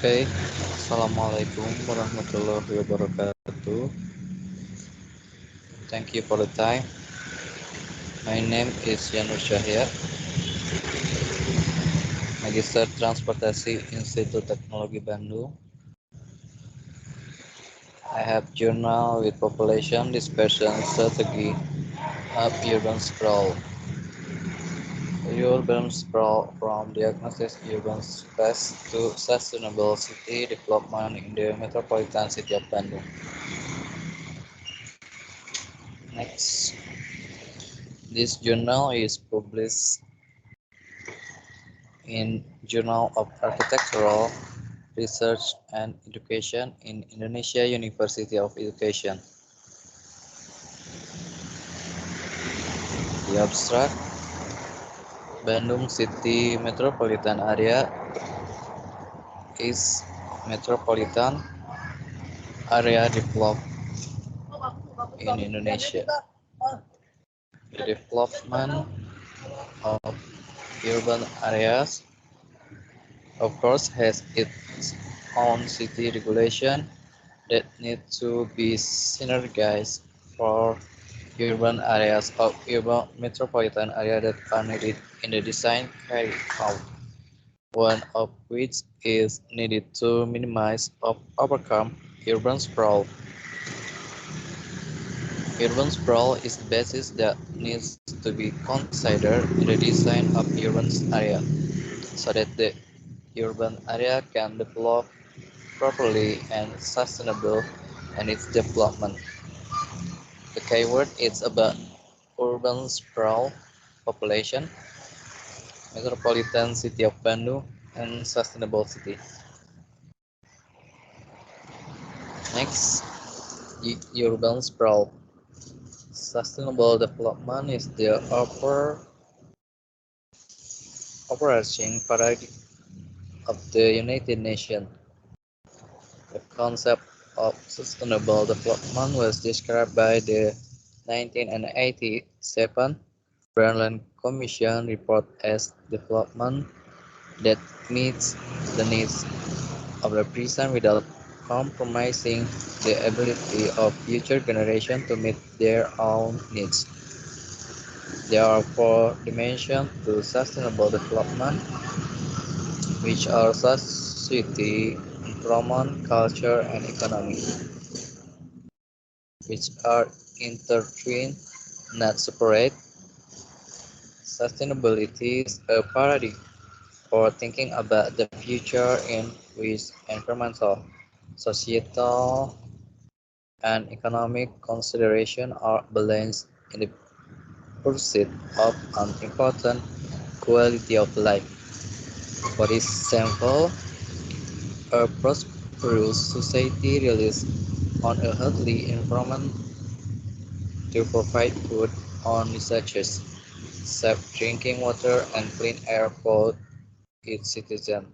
Oke, Assalamualaikum warahmatullahi wabarakatuh. Thank you for the time. My name is Yanur Syahya, Magister Transportasi Institut Teknologi Bandung. I have journal with population dispersion strategy of urban sprawl. Urban sprawl from diagnosis urban space to sustainable city development in the metropolitan city of Bandung. Next, this journal is published in Journal of Architectural Research and Education in Indonesia University of Education. The abstract, Bandung City Metropolitan Area is metropolitan area developed in Indonesia. The development of urban areas, of course, has its own city regulation that need to be synergized for urban areas of urban metropolitan area that are needed in the design carried out. One of which is needed to minimize or overcome urban sprawl. Urban sprawl is the basis that needs to be considered in the design of urban area so that the urban area can develop properly and sustainable in its development. The keyword is about urban sprawl, population, metropolitan city of Bandung, and sustainable city. Next, urban sprawl. Sustainable development is the overarching paradigm of the United Nations. The concept of sustainable development was described by the 1987 Berlin Commission report as development that meets the needs of the present without compromising the ability of future generations to meet their own needs. There are four dimensions to sustainable development, which are society, environment, culture, and economy, which are intertwined, not separate. Sustainability is a paradigm for thinking about the future in which environmental, societal, and economic considerations are balanced in the pursuit of an important quality of life. For example, a prosperous society relies on a healthy environment to provide food on researchers, safe drinking water, and clean air for its citizens.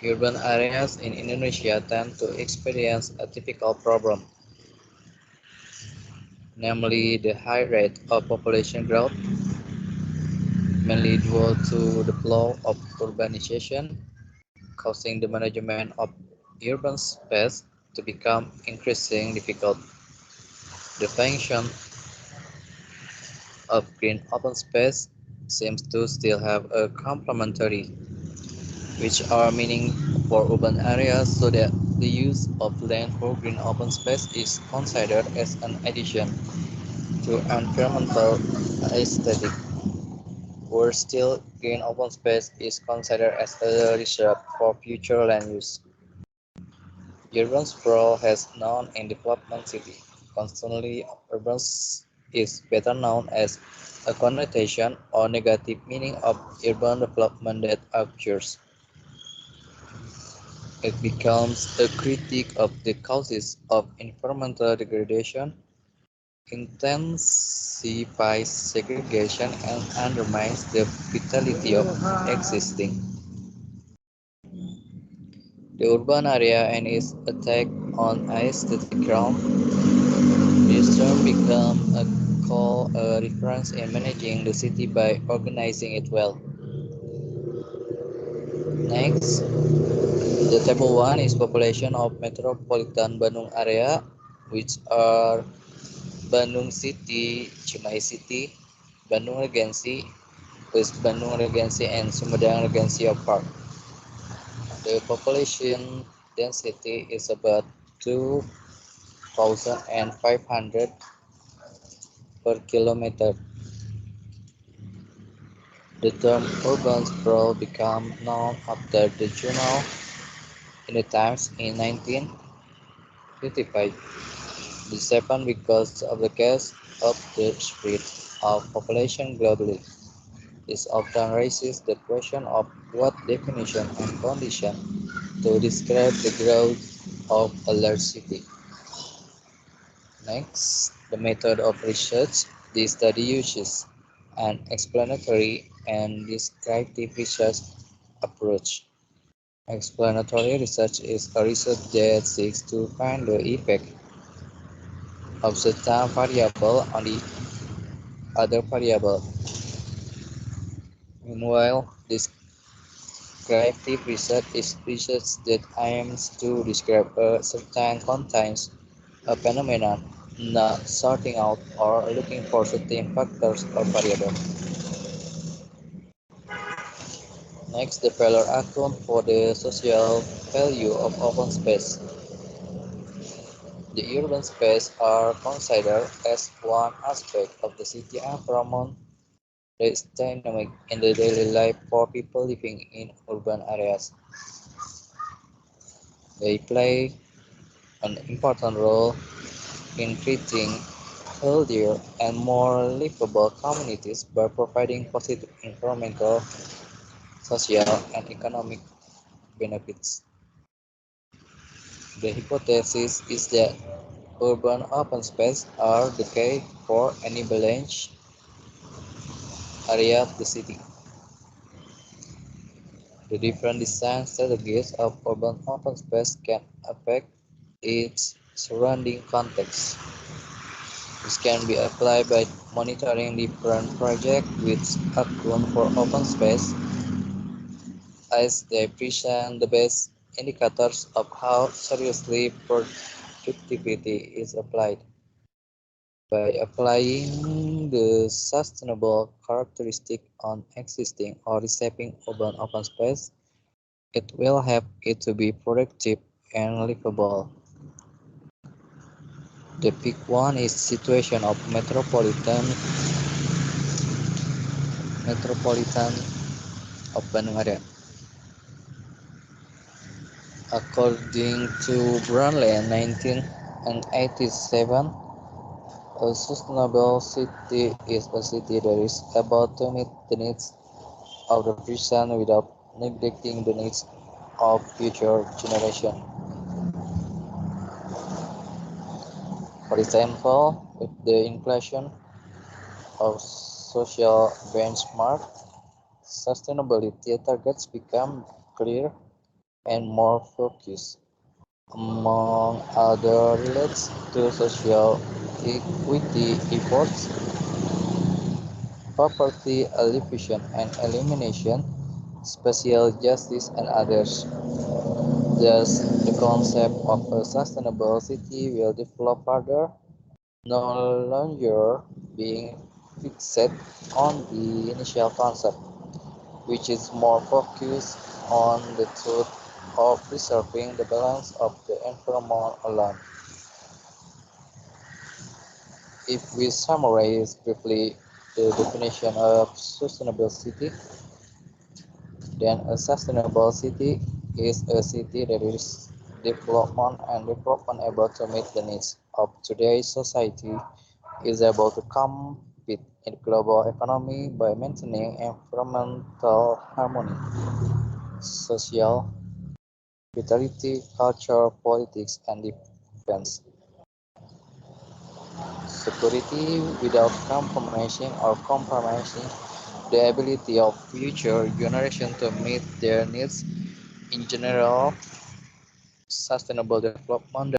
Urban areas in Indonesia tend to experience a typical problem, namely the high rate of population growth, mainly due to the flow of urbanization, causing the management of urban space to become increasingly difficult. The function of green open space seems to still have a complementary, which are meaning for urban areas, so that the use of land for green open space is considered as an addition to environmental aesthetic, where still green open space is considered as a reserve for future land use. Urban sprawl has known in development city. Constantly, urban is better known as a connotation or negative meaning of urban development that occurs. It becomes a critique of the causes of environmental degradation, intensifies segregation, and undermines the vitality of existing. The urban area and its attack on aesthetic ground. This term became a reference in managing the city by organizing it well. Next, the table 1 is population of metropolitan Bandung area, which are Bandung City, Cimahi City, Bandung Regency, West Bandung Regency, and Sumedang Regency of Park. The population density is about 2,500 per kilometer. The term urban sprawl became known after the journal in the Times in 1955. This happened because of the case of the spread of population globally. This often raises the question of what definition and condition to describe the growth of a large city. Next, the method of research. This study uses an explanatory and descriptive research approach. Explanatory research is a research that seeks to find the effect of certain variable on the other variable. Meanwhile, descriptive research is research that aims to describe a certain content, a phenomenon, not sorting out or looking for certain factors or variables. Next, the failure account for the social value of open space. The urban spaces are considered as one aspect of the city environment that is dynamic in the daily life for people living in urban areas. They play an important role in creating healthier and more livable communities by providing positive environmental, social, and economic benefits. The hypothesis is that urban open spaces are the key for any balanced area of the city. The different design strategies of urban open space can affect its surrounding context. This can be applied by monitoring different projects which account for open space, as they present the best indicators of how seriously productivity is applied. By applying the sustainable characteristic on existing or reshaping urban open space, it will help it to be productive and livable. The big one is situation of metropolitan of Bandung area. According to Brundtland 1987, a sustainable city is a city that is able to meet the needs of the present without neglecting the needs of future generations. For example, with the inclusion of social benchmark, sustainability targets become clear and more focused. Among other relates to social equity efforts, poverty alleviation and elimination, social justice and others. Thus, the concept of a sustainable city will develop further, no longer being fixed on the initial concept, which is more focused on the truth of preserving the balance of the environment alone. If we summarize briefly the definition of sustainable city, then a sustainable city is a city that is development able to meet the needs of today's society, is able to compete in the global economy by maintaining environmental harmony, social vitality, culture, politics, and defense. Security without compromising the ability of future generations to meet their needs. In general, sustainable development